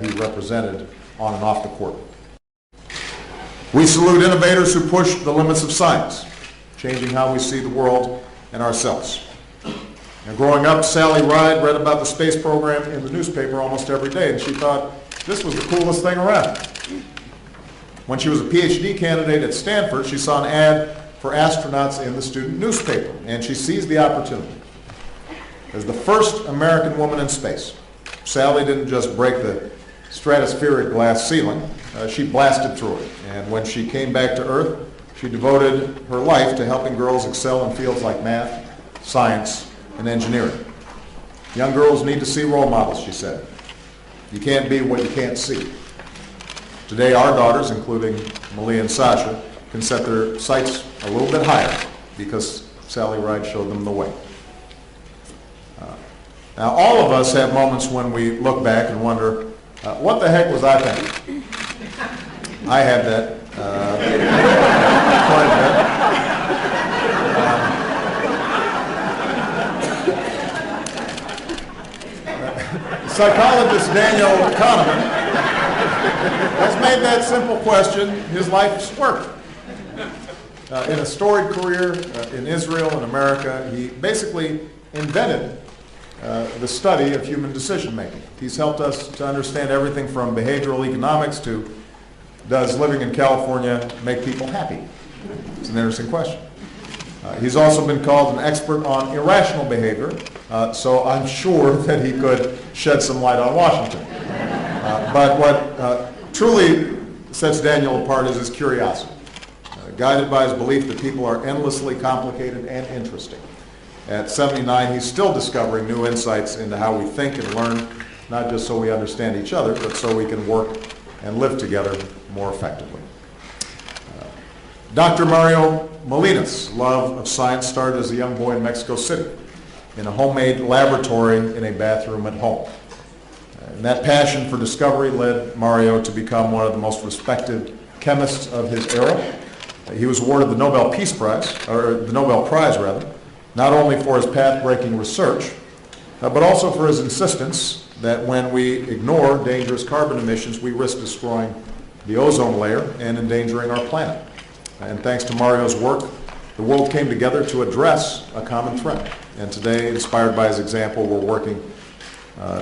that he represented on and off the court. We salute innovators who push the limits of science, changing how we see the world and ourselves. And growing up, Sally Ride read about the space program in the newspaper almost every day, and she thought this was the coolest thing around. When she was a PhD candidate at Stanford, she saw an ad for astronauts in the student newspaper, and she seized the opportunity. As the first American woman in space, Sally didn't just break the stratospheric glass ceiling, she blasted through it. And when she came back to Earth, she devoted her life to helping girls excel in fields like math, science, and engineering. Young girls need to see role models, she said. You can't be what you can't see. Today, our daughters, including Malia and Sasha, can set their sights a little bit higher because Sally Ride showed them the way. Now, all of us have moments when we look back and wonder, what the heck was I thinking? I had that quite a bit. Psychologist Daniel Kahneman has made that simple question his life's work. In a storied career in Israel and America, he basically invented the study of human decision-making. He's helped us to understand everything from behavioral economics to does living in California make people happy? It's an interesting question. He's also been called an expert on irrational behavior, so I'm sure that he could shed some light on Washington. But what truly sets Daniel apart is his curiosity, guided by his belief that people are endlessly complicated and interesting. At 79, he's still discovering new insights into how we think and learn, not just so we understand each other, but so we can work and live together more effectively. Dr. Mario Molina's love of science started as a young boy in Mexico City, in a homemade laboratory in a bathroom at home. And that passion for discovery led Mario to become one of the most respected chemists of his era. He was awarded the Nobel Peace Prize, or the Nobel Prize rather, not only for his path-breaking research, but also for his insistence that when we ignore dangerous carbon emissions, we risk destroying the ozone layer and endangering our planet. And thanks to Mario's work, the world came together to address a common threat. And today, inspired by his example, we're working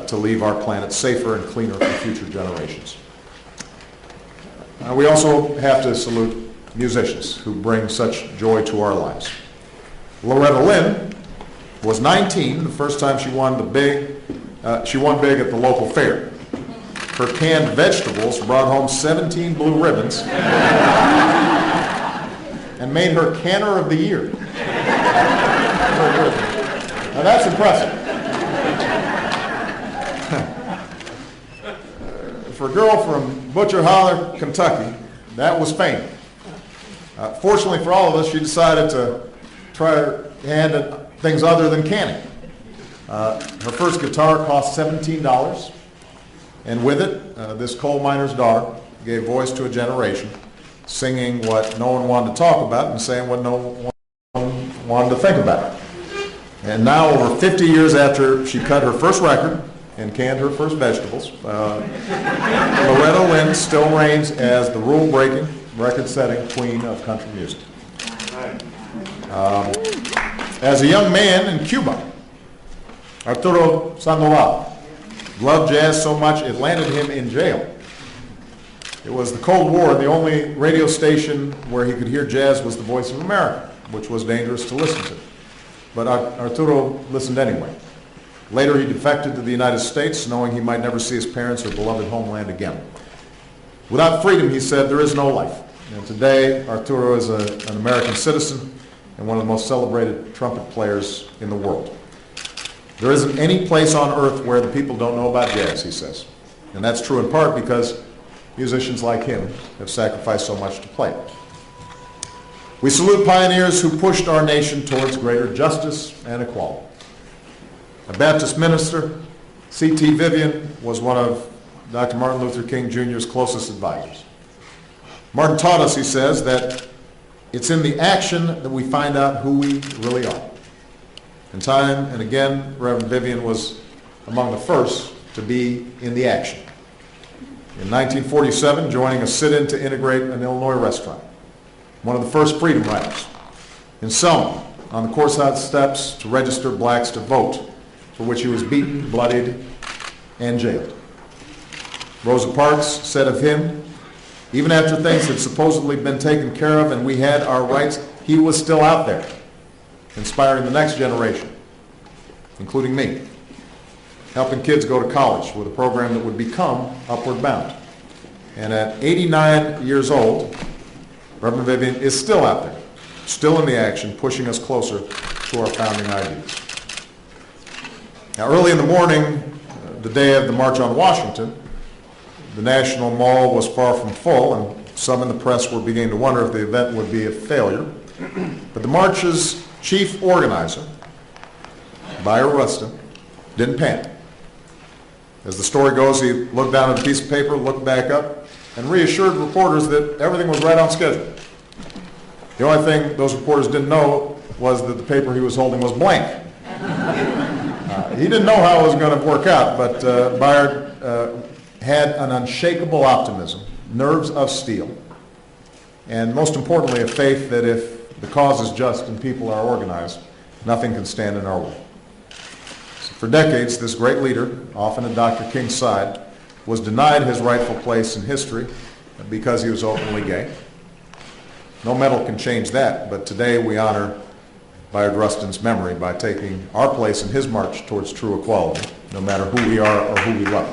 to leave our planet safer and cleaner for future generations. We also have to salute musicians who bring such joy to our lives. Loretta Lynn was 19 the first time she won big at the local fair. Her canned vegetables brought home 17 blue ribbons and made her Canner of the Year. Now that's impressive. For a girl from Butcher Holler, Kentucky, that was fame. Fortunately for all of us, she decided to try her hand at things other than canning. Her first guitar cost $17, and with it, this coal miner's daughter gave voice to a generation, singing what no one wanted to talk about and saying what no one wanted to think about. And now, over 50 years after she cut her first record and canned her first vegetables, Loretta Lynn still reigns as the rule-breaking, record-setting queen of country music. As a young man in Cuba, Arturo Sandoval loved jazz so much it landed him in jail. It was the Cold War, and the only radio station where he could hear jazz was the Voice of America, which was dangerous to listen to. But Arturo listened anyway. Later he defected to the United States, knowing he might never see his parents or beloved homeland again. Without freedom, he said, there is no life. And today, Arturo is an American citizen and one of the most celebrated trumpet players in the world. There isn't any place on earth where the people don't know about jazz, he says. And that's true in part because musicians like him have sacrificed so much to play it. We salute pioneers who pushed our nation towards greater justice and equality. A Baptist minister, C.T. Vivian, was one of Dr. Martin Luther King Jr.'s closest advisors. Martin taught us, he says, that it's in the action that we find out who we really are. And time and again, Reverend Vivian was among the first to be in the action. In 1947, joining a sit-in to integrate an Illinois restaurant. One of the first freedom riders. In Selma, on the courthouse steps to register blacks to vote, for which he was beaten, bloodied, and jailed. Rosa Parks said of him, even after things had supposedly been taken care of and we had our rights, he was still out there, inspiring the next generation, including me, helping kids go to college with a program that would become Upward Bound. And at 89 years old, Reverend Vivian is still out there, still in the action, pushing us closer to our founding ideas. Now, early in the morning, the day of the March on Washington, the National Mall was far from full, and some in the press were beginning to wonder if the event would be a failure. But the march's chief organizer, Bayard Rustin, didn't panic. As the story goes, he looked down at a piece of paper, looked back up, and reassured reporters that everything was right on schedule. The only thing those reporters didn't know was that the paper he was holding was blank. He didn't know how it was going to work out, but Bayard had an unshakable optimism, nerves of steel, and most importantly, a faith that if the cause is just and people are organized, nothing can stand in our way. So for decades, this great leader, often at Dr. King's side, was denied his rightful place in history because he was openly gay. No medal can change that, but today we honor Bayard Rustin's memory by taking our place in his march towards true equality, no matter who we are or who we love.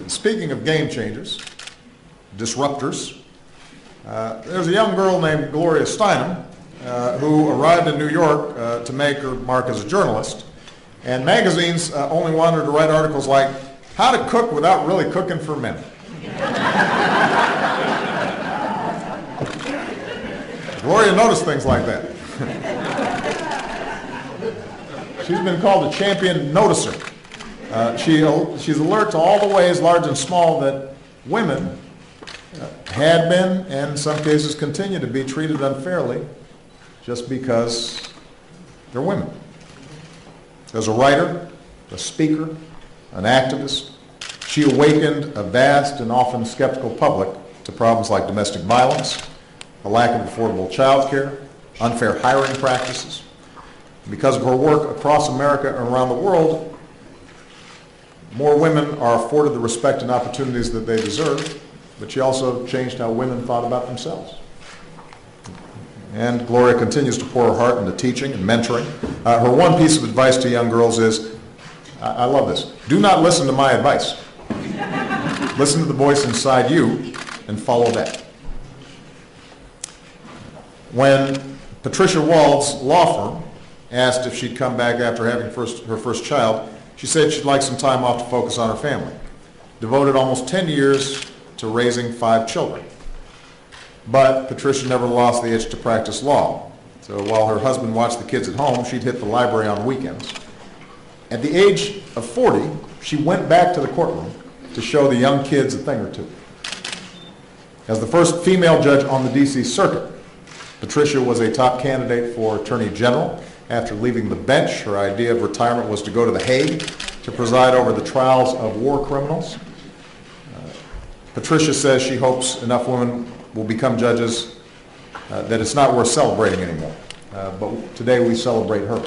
Speaking of game changers, disruptors, there's a young girl named Gloria Steinem who arrived in New York to make her mark as a journalist, and magazines only wanted her to write articles like, "How to Cook Without Really Cooking for Men." Gloria noticed things like that. She's been called a champion noticer. She's alert to all the ways, large and small, that women had been, and in some cases continue to be, treated unfairly just because they're women. As a writer, a speaker, an activist, she awakened a vast and often skeptical public to problems like domestic violence, a lack of affordable child care, unfair hiring practices. Because of her work across America and around the world, more women are afforded the respect and opportunities that they deserve, but she also changed how women thought about themselves. And Gloria continues to pour her heart into teaching and mentoring. Her one piece of advice to young girls is, I love this, do not listen to my advice. Listen to the voice inside you and follow that. When Patricia Wald's law firm asked if she'd come back after having her first child, she said she'd like some time off to focus on her family. Devoted almost 10 years to raising 5 children. But Patricia never lost the itch to practice law. So while her husband watched the kids at home, she'd hit the library on weekends. At the age of 40, she went back to the courtroom to show the young kids a thing or two. As the first female judge on the D.C. Circuit, Patricia was a top candidate for Attorney General. After leaving the bench, her idea of retirement was to go to The Hague to preside over the trials of war criminals. Patricia says she hopes enough women will become judges that it's not worth celebrating anymore. But today we celebrate her.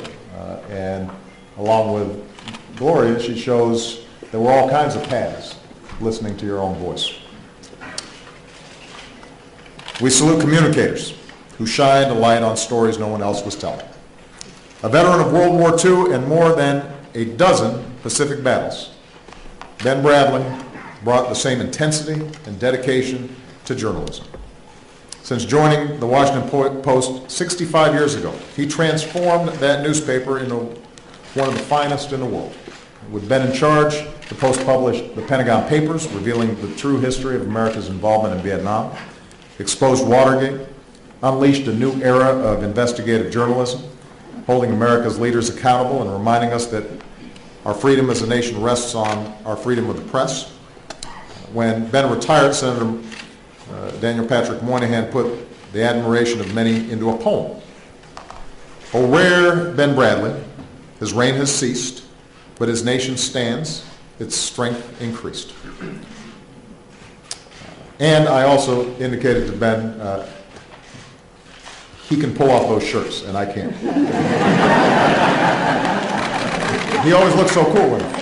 And along with Gloria, she shows there were all kinds of paths listening to your own voice. We salute communicators who shined a light on stories no one else was telling. A veteran of World War II and more than a dozen Pacific battles, Ben Bradley brought the same intensity and dedication to journalism. Since joining the Washington Post 65 years ago, he transformed that newspaper into one of the finest in the world. With Ben in charge, the Post published the Pentagon Papers, revealing the true history of America's involvement in Vietnam, exposed Watergate, unleashed a new era of investigative journalism, holding America's leaders accountable and reminding us that our freedom as a nation rests on our freedom of the press. When Ben retired, Senator Daniel Patrick Moynihan put the admiration of many into a poem. O rare Ben Bradley, his reign has ceased, but his nation stands, its strength increased. And I also indicated to Ben, he can pull off those shirts, and I can't. He always looks so cool with them.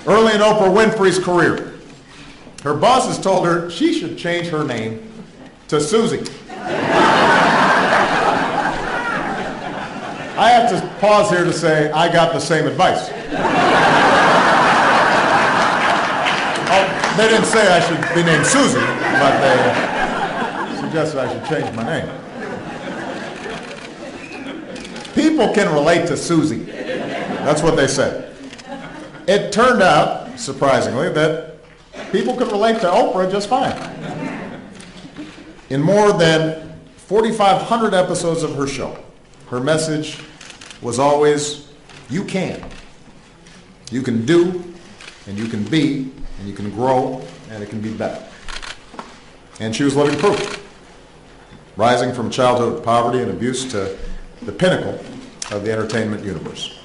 Early in Oprah Winfrey's career, her bosses told her she should change her name to Susie. I have to pause here to say I got the same advice. They didn't say I should be named Susie, but they suggested I should change my name. People can relate to Susie. That's what they said. It turned out, surprisingly, that people could relate to Oprah just fine. In more than 4,500 episodes of her show, her message was always, you can. You can do, and you can be, and you can grow, and it can be better. And she was living proof, rising from childhood poverty and abuse to the pinnacle of the entertainment universe.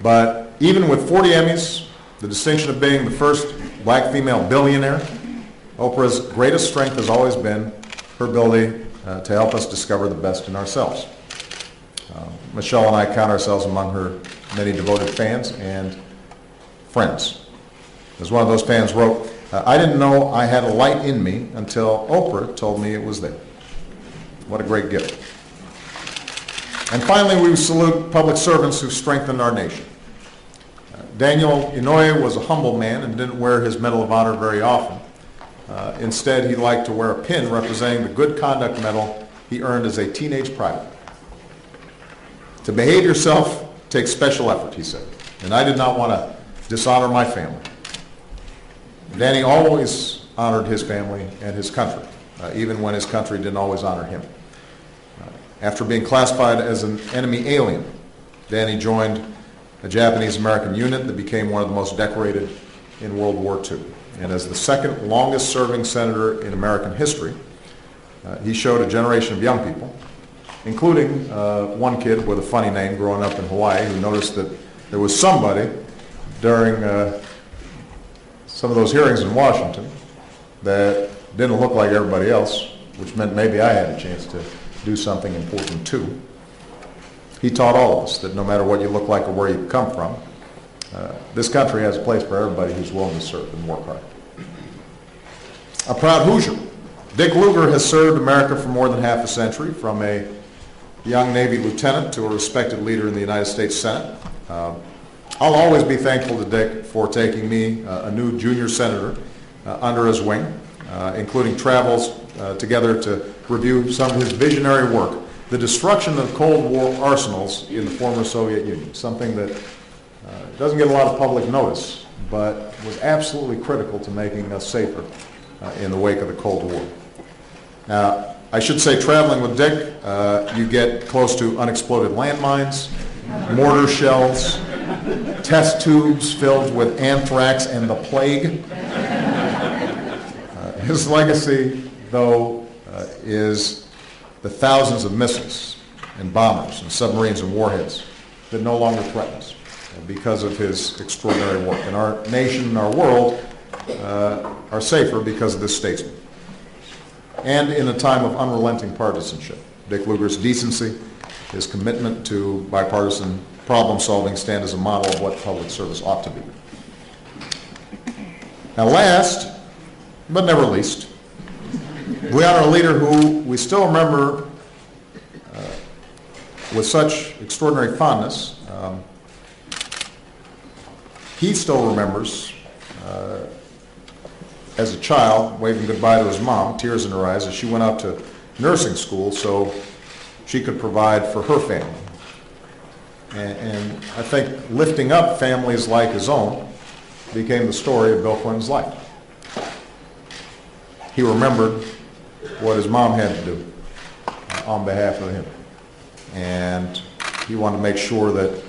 But even with 40 Emmys, the distinction of being the first black female billionaire, Oprah's greatest strength has always been her ability to help us discover the best in ourselves. Michelle and I count ourselves among her many devoted fans and friends. As one of those fans wrote, I didn't know I had a light in me until Oprah told me it was there. What a great gift. And finally, we salute public servants who strengthened our nation. Daniel Inouye was a humble man and didn't wear his Medal of Honor very often. Instead, he liked to wear a pin representing the Good Conduct Medal he earned as a teenage private. To behave yourself takes special effort, he said, and I did not want to dishonor my family. Danny always honored his family and his country, even when his country didn't always honor him. After being classified as an enemy alien, Danny joined a Japanese-American unit that became one of the most decorated in World War II. And as the second longest-serving senator in American history, he showed a generation of young people, including one kid with a funny name growing up in Hawaii who noticed that there was somebody during some of those hearings in Washington that didn't look like everybody else, which meant maybe I had a chance to do something important too. He taught all of us that no matter what you look like or where you come from, this country has a place for everybody who's willing to serve and work hard. A proud Hoosier, Dick Lugar has served America for more than half a century, from a young Navy lieutenant to a respected leader in the United States Senate. I'll always be thankful to Dick for taking me, a new junior senator, under his wing, including travels together to review some of his visionary work, the destruction of Cold War arsenals in the former Soviet Union, something that doesn't get a lot of public notice, but was absolutely critical to making us safer in the wake of the Cold War. Now, I should say, traveling with Dick, you get close to unexploded landmines, mortar shells, test tubes filled with anthrax and the plague. His legacy, though, is the thousands of missiles and bombers and submarines and warheads that no longer threaten us because of his extraordinary work. And our nation and our world are safer because of this statesman. And in a time of unrelenting partisanship, Dick Lugar's decency, his commitment to bipartisan problem solving stand as a model of what public service ought to be. Now last, but never least, we honor a leader who we still remember with such extraordinary fondness. He still remembers, as a child, waving goodbye to his mom, tears in her eyes, as she went out to nursing school so she could provide for her family. And I think lifting up families like his own became the story of Bill Clinton's life. He remembered what his mom had to do on behalf of him. And he wanted to make sure that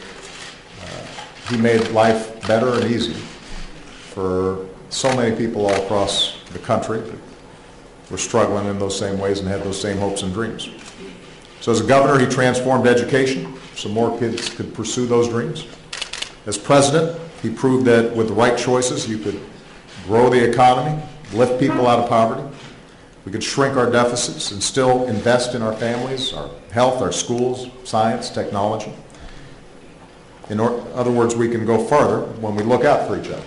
he made life better and easier for so many people all across the country, were struggling in those same ways and had those same hopes and dreams. So as a governor, he transformed education so more kids could pursue those dreams. As president, he proved that with the right choices, you could grow the economy, lift people out of poverty. We could shrink our deficits and still invest in our families, our health, our schools, science, technology. In other words, we can go further when we look out for each other.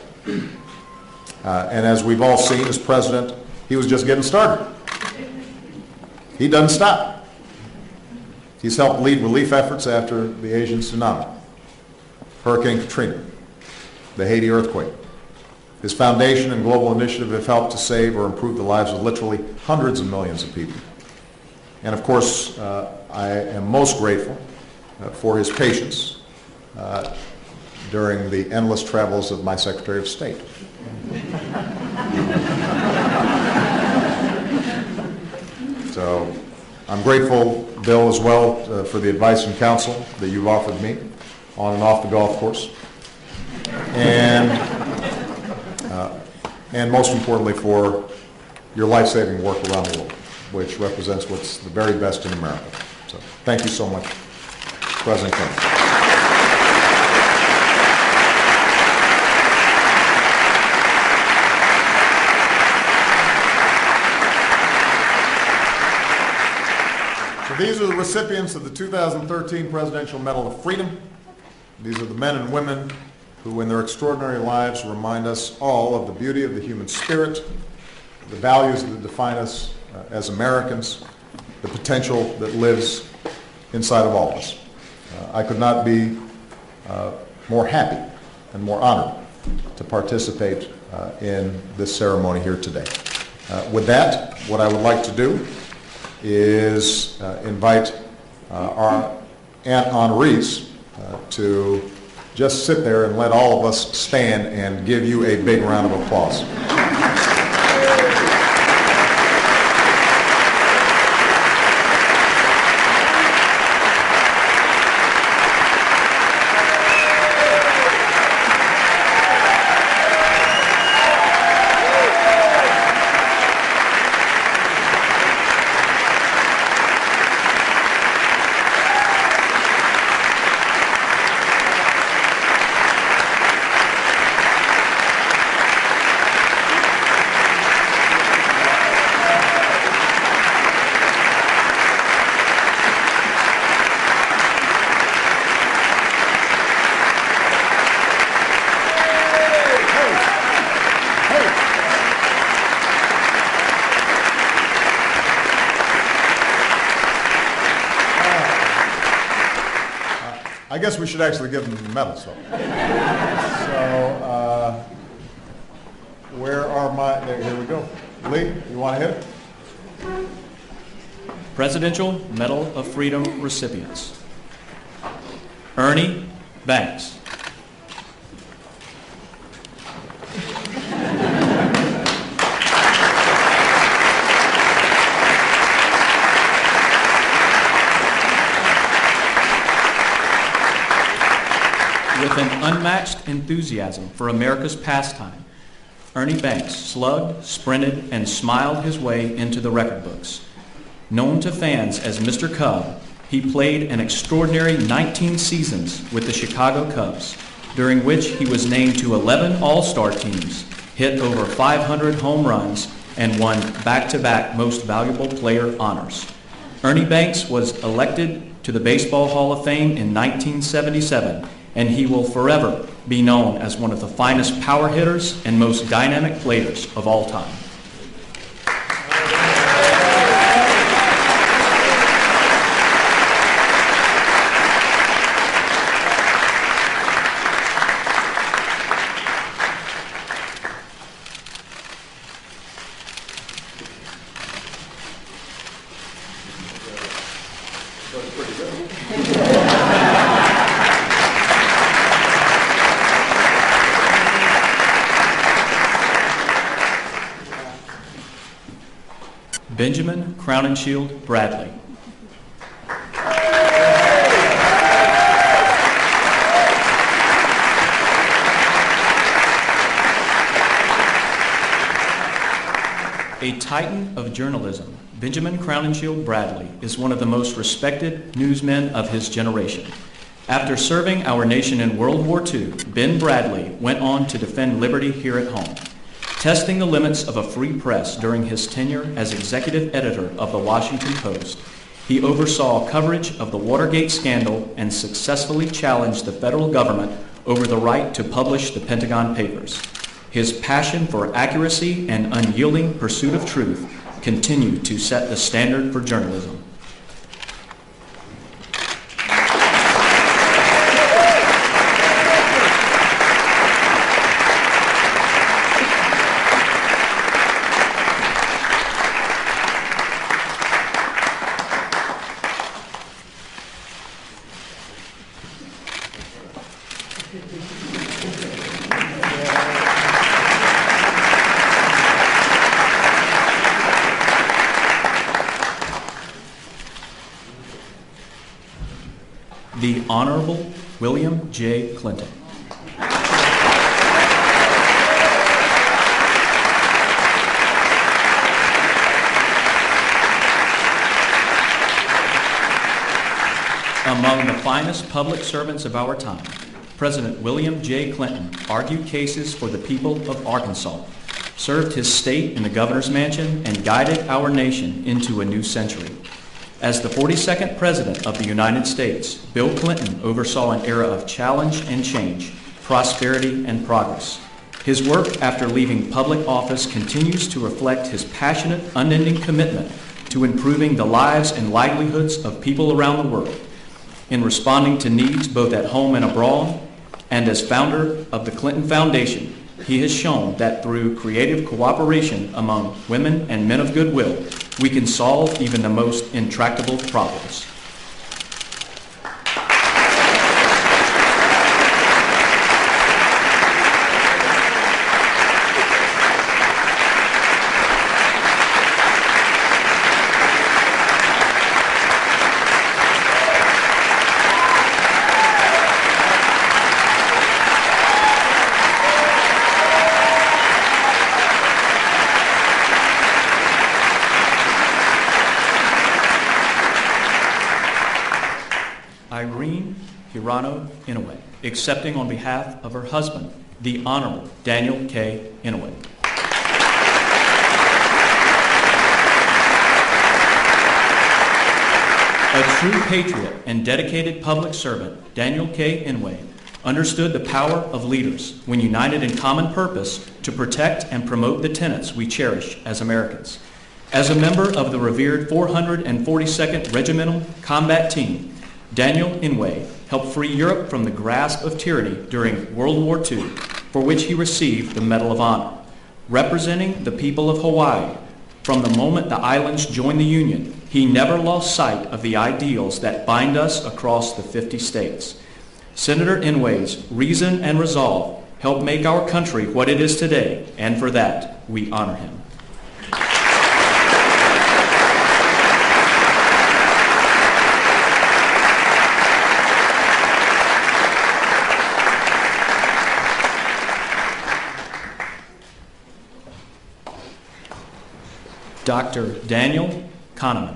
And as we've all seen as president, he was just getting started. He doesn't stop. He's helped lead relief efforts after the Asian tsunami, Hurricane Katrina, the Haiti earthquake. His foundation and global initiative have helped to save or improve the lives of literally hundreds of millions of people. And of course, I am most grateful for his patience during the endless travels of my Secretary of State. So I'm grateful, Bill, as well, for the advice and counsel that you've offered me on and off the golf course. And most importantly, for your life-saving work around the world, which represents what's the very best in America. So thank you so much, President Clinton. So these are the recipients of the 2013 Presidential Medal of Freedom. These are the men and women who in their extraordinary lives remind us all of the beauty of the human spirit, the values that define us as Americans, the potential that lives inside of all of us. I could not be more happy and more honored to participate in this ceremony here today. With that, what I would like to do is invite our honorees to just sit there and let all of us stand and give you a big round of applause. I guess we should actually give them the medals, though. So, where are my, here we go. Lee, you want to hit it? Presidential Medal of Freedom recipients. Ernie Banks. With an unmatched enthusiasm for America's pastime, Ernie Banks slugged, sprinted, and smiled his way into the record books. Known to fans as Mr. Cub, he played an extraordinary 19 seasons with the Chicago Cubs, during which he was named to 11 All-Star teams, hit over 500 home runs, and won back-to-back Most Valuable Player honors. Ernie Banks was elected to the Baseball Hall of Fame in 1977, and he will forever be known as one of the finest power hitters and most dynamic players of all time. Benjamin Crowninshield Bradley. A titan of journalism, Benjamin Crowninshield Bradley is one of the most respected newsmen of his generation. After serving our nation in World War II, Ben Bradley went on to defend liberty here at home. Testing the limits of a free press during his tenure as executive editor of the Washington Post, he oversaw coverage of the Watergate scandal and successfully challenged the federal government over the right to publish the Pentagon Papers. His passion for accuracy and unyielding pursuit of truth continue to set the standard for journalism. The Honorable William J. Clinton. Among the finest public servants of our time, President William J. Clinton argued cases for the people of Arkansas, served his state in the governor's mansion, and guided our nation into a new century. As the 42nd President of the United States, Bill Clinton oversaw an era of challenge and change, prosperity and progress. His work after leaving public office continues to reflect his passionate, unending commitment to improving the lives and livelihoods of people around the world. In responding to needs both at home and abroad, and as founder of the Clinton Foundation, he has shown that through creative cooperation among women and men of goodwill, we can solve even the most intractable problems. Inouye, accepting on behalf of her husband, the Honorable Daniel K. Inouye. A true patriot and dedicated public servant, Daniel K. Inouye understood the power of leaders when united in common purpose to protect and promote the tenets we cherish as Americans. As a member of the revered 442nd Regimental Combat Team, Daniel Inouye helped free Europe from the grasp of tyranny during World War II, for which he received the Medal of Honor. Representing the people of Hawaii, from the moment the islands joined the Union, he never lost sight of the ideals that bind us across the 50 states. Senator Inouye's reason and resolve helped make our country what it is today, and for that, we honor him. Dr. Daniel Kahneman.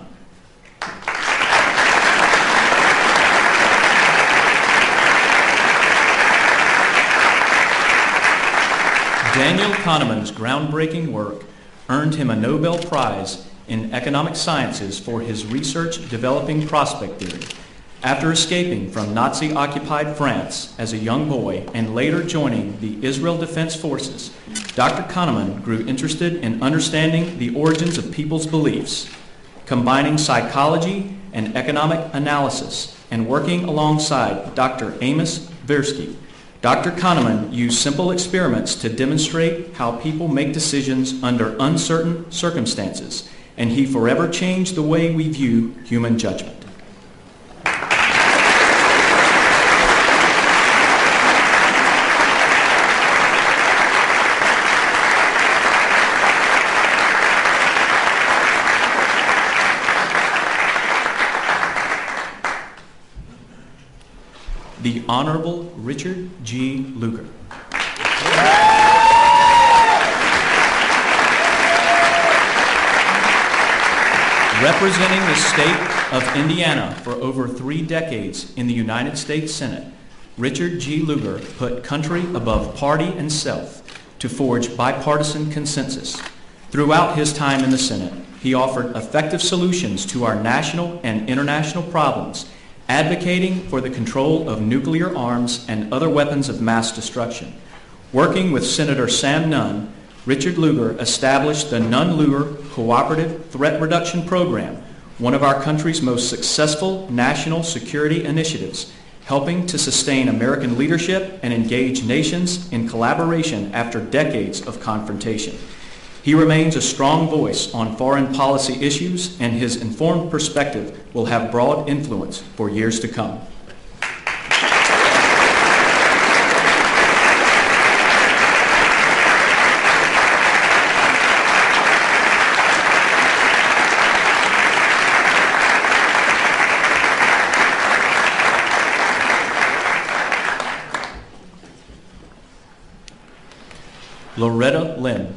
Daniel Kahneman's groundbreaking work earned him a Nobel Prize in Economic Sciences for his research developing prospect theory. After escaping from Nazi-occupied France as a young boy and later joining the Israel Defense Forces, Dr. Kahneman grew interested in understanding the origins of people's beliefs, combining psychology and economic analysis, and working alongside Dr. Amos Tversky. Dr. Kahneman used simple experiments to demonstrate how people make decisions under uncertain circumstances, and he forever changed the way we view human judgment. The Honorable Richard G. Lugar. Representing the state of Indiana for over 3 decades in the United States Senate, Richard G. Lugar put country above party and self to forge bipartisan consensus. Throughout his time in the Senate, he offered effective solutions to our national and international problems, advocating for the control of nuclear arms and other weapons of mass destruction. Working with Senator Sam Nunn, Richard Lugar established the Nunn-Lugar Cooperative Threat Reduction Program, one of our country's most successful national security initiatives, helping to sustain American leadership and engage nations in collaboration after decades of confrontation. He remains a strong voice on foreign policy issues, and his informed perspective will have broad influence for years to come. Loretta Lynn.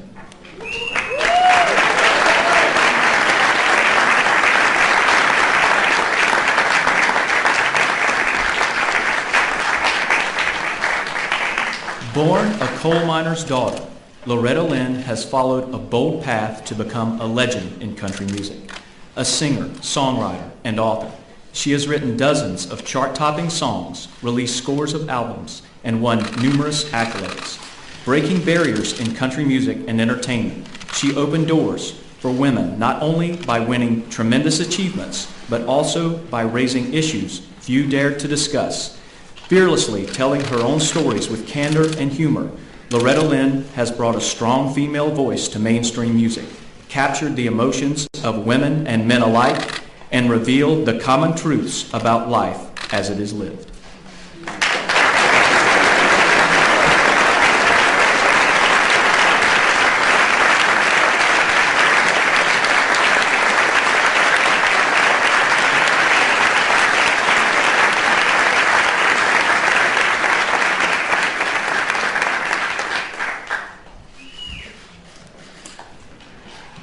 Born a coal miner's daughter, Loretta Lynn has followed a bold path to become a legend in country music. A singer, songwriter, and author, she has written dozens of chart-topping songs, released scores of albums, and won numerous accolades. Breaking barriers in country music and entertainment, she opened doors for women not only by winning tremendous achievements, but also by raising issues few dared to discuss. Fearlessly telling her own stories with candor and humor, Loretta Lynn has brought a strong female voice to mainstream music, captured the emotions of women and men alike, and revealed the common truths about life as it is lived.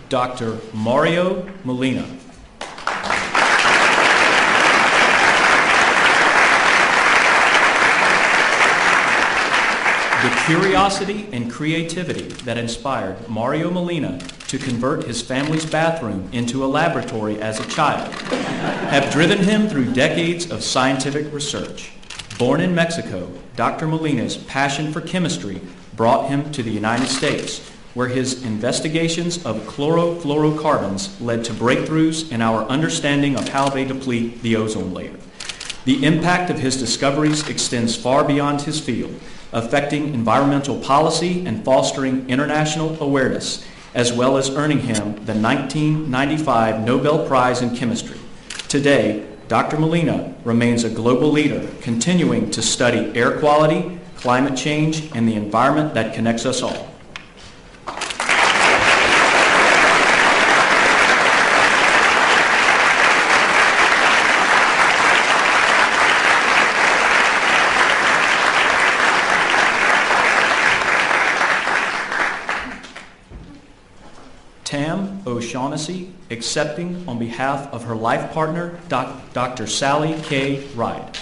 Dr. Mario Molina. The curiosity and creativity that inspired Mario Molina to convert his family's bathroom into a laboratory as a child have driven him through decades of scientific research. Born in Mexico, Dr. Molina's passion for chemistry brought him to the United States, where his investigations of chlorofluorocarbons led to breakthroughs in our understanding of how they deplete the ozone layer. The impact of his discoveries extends far beyond his field, affecting environmental policy and fostering international awareness, as well as earning him the 1995 Nobel Prize in Chemistry. Today, Dr. Molina remains a global leader, continuing to study air quality, climate change, and the environment that connects us all. Tam O'Shaughnessy, accepting on behalf of her life partner, Dr. Sally K. Ride.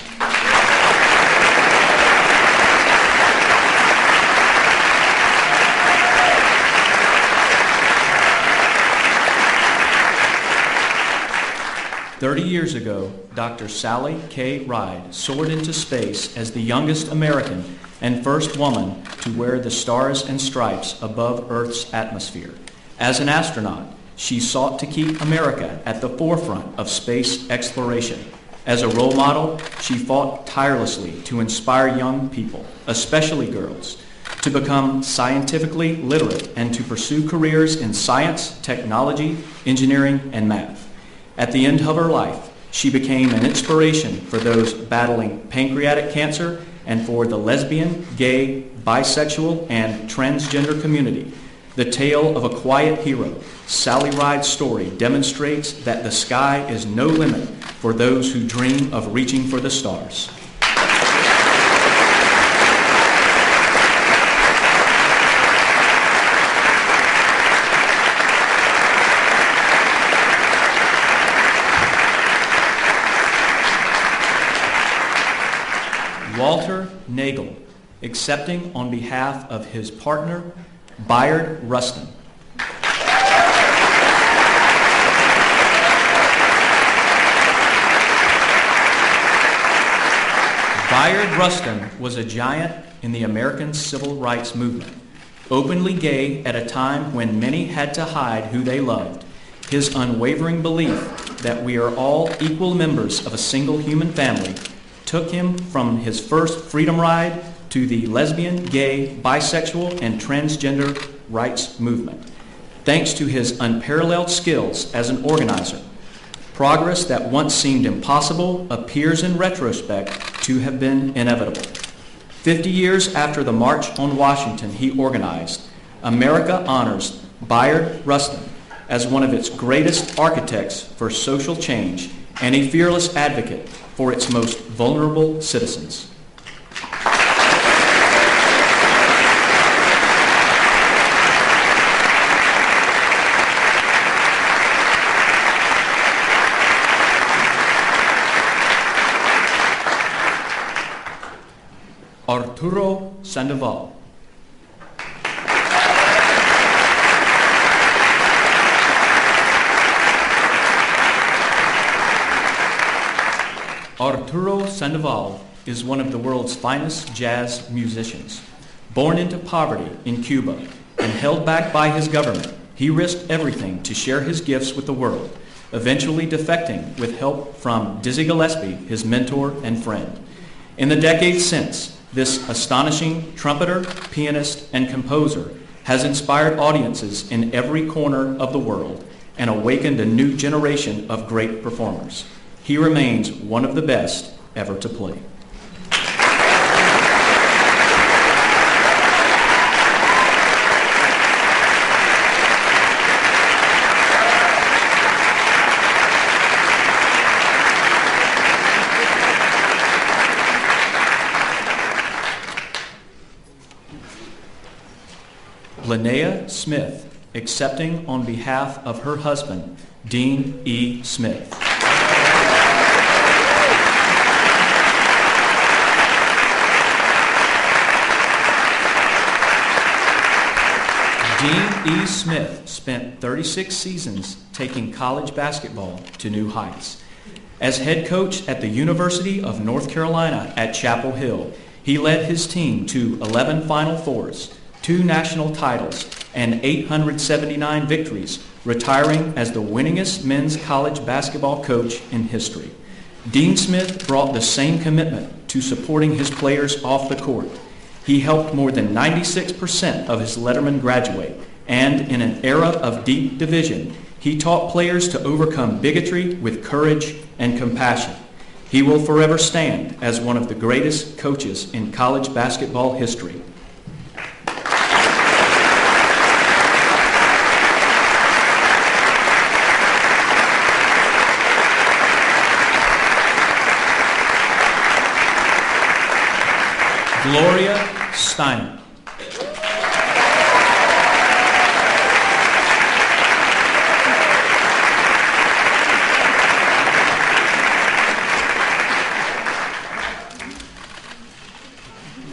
"30 years ago, Dr. Sally K. Ride soared into space as the youngest American and first woman to wear the stars and stripes above Earth's atmosphere. As an astronaut, she sought to keep America at the forefront of space exploration. As a role model, she fought tirelessly to inspire young people, especially girls, to become scientifically literate and to pursue careers in science, technology, engineering, and math. At the end of her life, she became an inspiration for those battling pancreatic cancer and for the lesbian, gay, bisexual, and transgender community. The tale of a quiet hero, Sally Ride's story demonstrates that the sky is no limit for those who dream of reaching for the stars. Walter Nagel, accepting on behalf of his partner, Bayard Rustin. Bayard Rustin was a giant in the American civil rights movement. Openly gay at a time when many had to hide who they loved, his unwavering belief that we are all equal members of a single human family took him from his first freedom ride to the lesbian, gay, bisexual, and transgender rights movement. Thanks to his unparalleled skills as an organizer, progress that once seemed impossible appears in retrospect to have been inevitable. 50 years after the March on Washington he organized, America honors Bayard Rustin as one of its greatest architects for social change and a fearless advocate for its most vulnerable citizens. Arturo Sandoval. Arturo Sandoval is one of the world's finest jazz musicians. Born into poverty in Cuba and held back by his government, he risked everything to share his gifts with the world, eventually defecting with help from Dizzy Gillespie, his mentor and friend. In the decades since, this astonishing trumpeter, pianist, and composer has inspired audiences in every corner of the world and awakened a new generation of great performers. He remains one of the best ever to play. Linnea Smith, accepting on behalf of her husband, Dean E. Smith. Dean E. Smith spent 36 seasons taking college basketball to new heights. As head coach at the University of North Carolina at Chapel Hill, he led his team to 11 Final Fours, 2 national titles, and 879 victories, retiring as the winningest men's college basketball coach in history. Dean Smith brought the same commitment to supporting his players off the court. He helped more than 96% of his Letterman graduate, and in an era of deep division, he taught players to overcome bigotry with courage and compassion. He will forever stand as one of the greatest coaches in college basketball history. Gloria Steinem.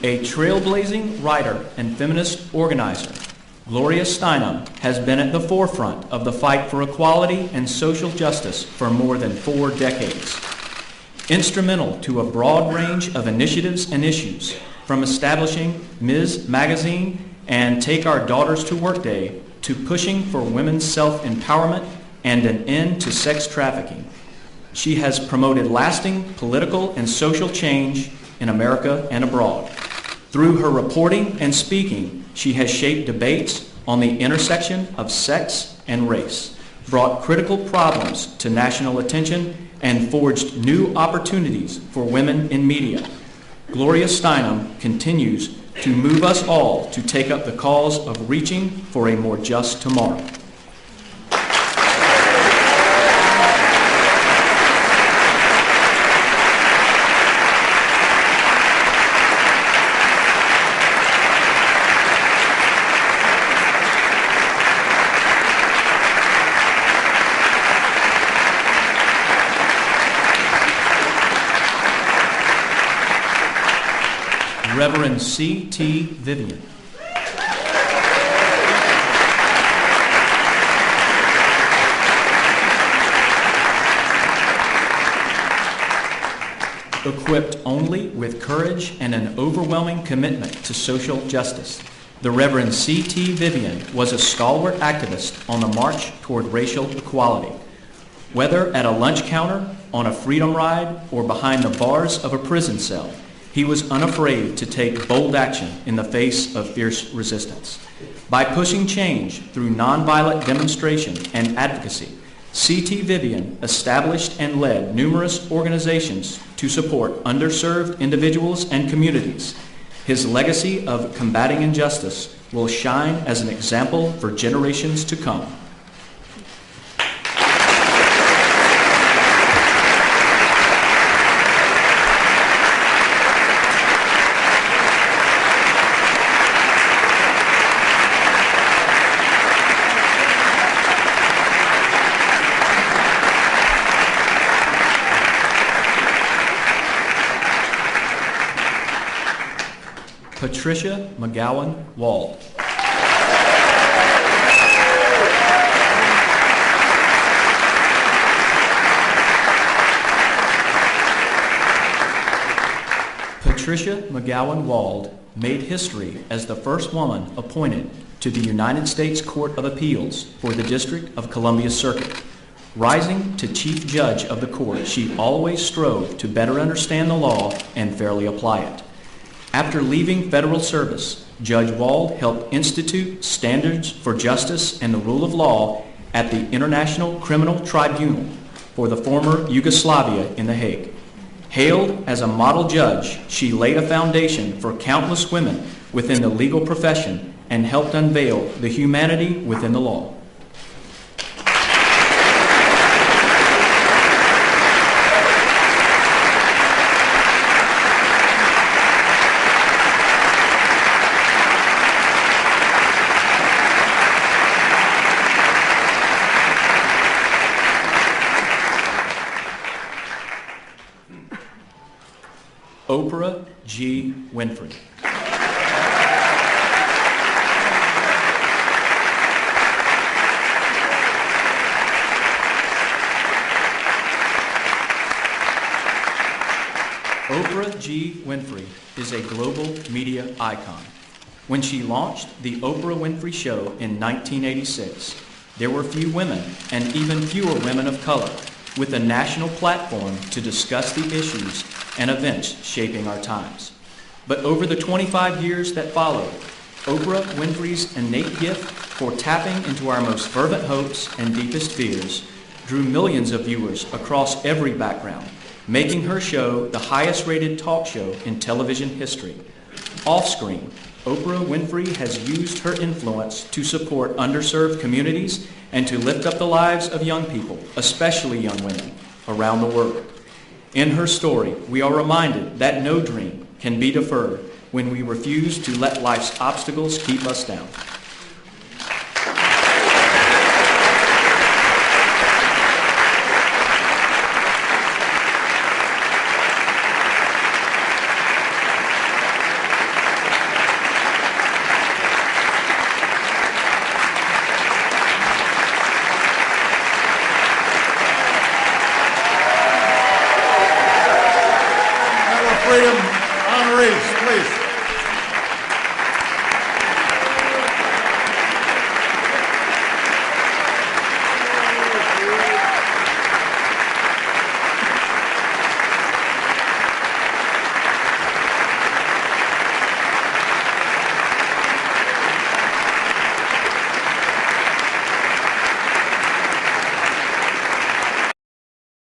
A trailblazing writer and feminist organizer, Gloria Steinem has been at the forefront of the fight for equality and social justice for more than 4 decades. Instrumental to a broad range of initiatives and issues, from establishing Ms. Magazine and Take Our Daughters to Work Day to pushing for women's self-empowerment and an end to sex trafficking. She has promoted lasting political and social change in America and abroad. Through her reporting and speaking, she has shaped debates on the intersection of sex and race, brought critical problems to national attention, and forged new opportunities for women in media. Gloria Steinem continues to move us all to take up the cause of reaching for a more just tomorrow. Reverend C.T. Vivian. Equipped only with courage and an overwhelming commitment to social justice, the Reverend C.T. Vivian was a stalwart activist on the march toward racial equality. Whether at a lunch counter, on a freedom ride, or behind the bars of a prison cell, he was unafraid to take bold action in the face of fierce resistance. By pushing change through nonviolent demonstration and advocacy, C.T. Vivian established and led numerous organizations to support underserved individuals and communities. His legacy of combating injustice will shine as an example for generations to come. Patricia McGowan Wald. Patricia McGowan Wald made history as the first woman appointed to the United States Court of Appeals for the District of Columbia Circuit. Rising to Chief Judge of the court, she always strove to better understand the law and fairly apply it. After leaving federal service, Judge Wald helped institute standards for justice and the rule of law at the International Criminal Tribunal for the former Yugoslavia in The Hague. Hailed as a model judge, she laid a foundation for countless women within the legal profession and helped unveil the humanity within the law. Oprah G. Winfrey. Oprah G. Winfrey is a global media icon. When she launched The Oprah Winfrey Show in 1986, there were few women, and even fewer women of color, with a national platform to discuss the issues and events shaping our times. But over the 25 years that followed, Oprah Winfrey's innate gift for tapping into our most fervent hopes and deepest fears drew millions of viewers across every background, making her show the highest-rated talk show in television history. Off-screen, Oprah Winfrey has used her influence to support underserved communities and to lift up the lives of young people, especially young women, around the world. In her story, we are reminded that no dream can be deferred when we refuse to let life's obstacles keep us down.